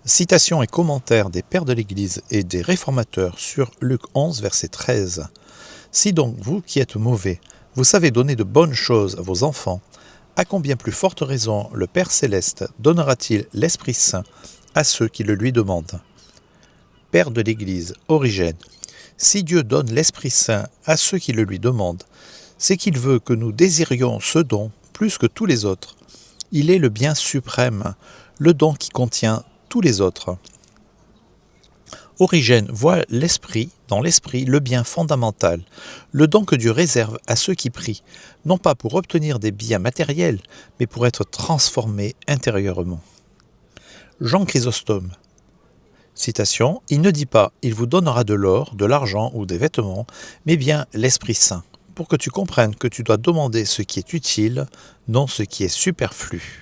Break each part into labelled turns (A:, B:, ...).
A: Citation et commentaires des pères de l'Église et des réformateurs sur Luc 11, verset 13. Si donc vous qui êtes mauvais, vous savez donner de bonnes choses à vos enfants, à combien plus forte raison le Père Céleste donnera-t-il l'Esprit Saint à ceux qui le lui demandent. Père de l'Église, Origène, si Dieu donne l'Esprit Saint à ceux qui le lui demandent, c'est qu'il veut que nous désirions ce don plus que tous les autres. Il est le bien suprême, le don qui contient tous les autres. Origène voit dans l'esprit le bien fondamental, le don que Dieu réserve à ceux qui prient, non pas pour obtenir des biens matériels, mais pour être transformés intérieurement. Jean Chrysostome. Citation, il ne dit pas « il vous donnera de l'or, de l'argent ou des vêtements », mais bien l'Esprit Saint, pour que tu comprennes que tu dois demander ce qui est utile, non ce qui est superflu.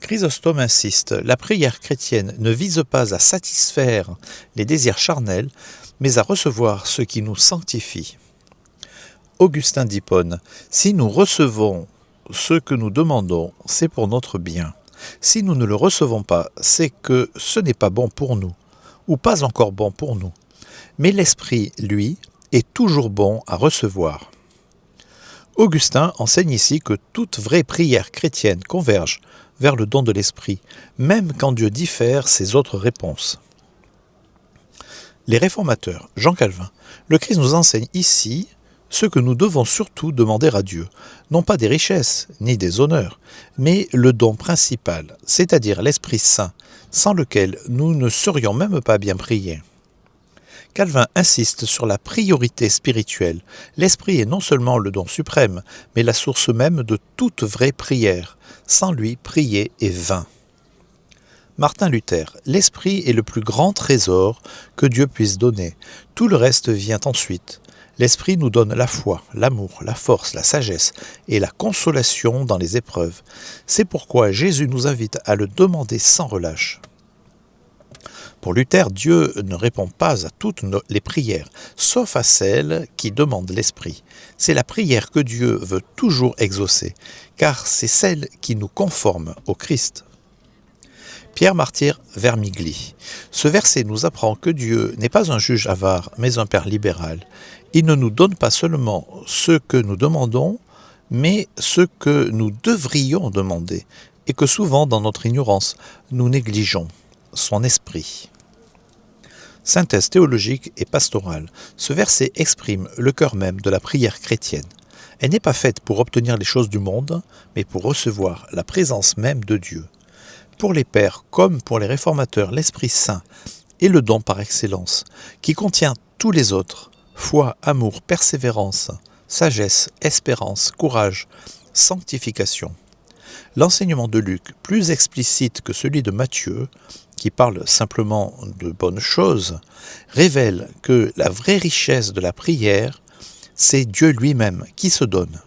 A: Chrysostome insiste, la prière chrétienne ne vise pas à satisfaire les désirs charnels, mais à recevoir ce qui nous sanctifie. Augustin d'Hippone, si nous recevons ce que nous demandons, c'est pour notre bien. Si nous ne le recevons pas, c'est que ce n'est pas bon pour nous, ou pas encore bon pour nous. Mais l'Esprit, lui, est toujours bon à recevoir. Augustin enseigne ici que toute vraie prière chrétienne converge vers le don de l'Esprit, même quand Dieu diffère ses autres réponses. Les réformateurs, Jean Calvin, le Christ nous enseigne ici ce que nous devons surtout demander à Dieu, non pas des richesses ni des honneurs, mais le don principal, c'est-à-dire l'Esprit Saint, sans lequel nous ne serions même pas bien prier. Calvin insiste sur la priorité spirituelle. L'Esprit est non seulement le don suprême, mais la source même de toute vraie prière. Sans lui, prier est vain. Martin Luther, l'Esprit est le plus grand trésor que Dieu puisse donner. Tout le reste vient ensuite. L'Esprit nous donne la foi, l'amour, la force, la sagesse et la consolation dans les épreuves. C'est pourquoi Jésus nous invite à le demander sans relâche. Pour Luther, Dieu ne répond pas à toutes les prières, sauf à celles qui demandent l'Esprit. C'est la prière que Dieu veut toujours exaucer, car c'est celle qui nous conforme au Christ. Pierre Martyr Vermigli. Ce verset nous apprend que Dieu n'est pas un juge avare, mais un Père libéral. Il ne nous donne pas seulement ce que nous demandons, mais ce que nous devrions demander, et que souvent, dans notre ignorance, nous négligeons, son esprit. Synthèse théologique et pastorale. Ce verset exprime le cœur même de la prière chrétienne. Elle n'est pas faite pour obtenir les choses du monde, mais pour recevoir la présence même de Dieu. Pour les pères comme pour les réformateurs, l'Esprit Saint est le don par excellence, qui contient tous les autres, foi, amour, persévérance, sagesse, espérance, courage, sanctification. L'enseignement de Luc, plus explicite que celui de Matthieu, qui parle simplement de bonnes choses, révèle que la vraie richesse de la prière, c'est Dieu lui-même qui se donne.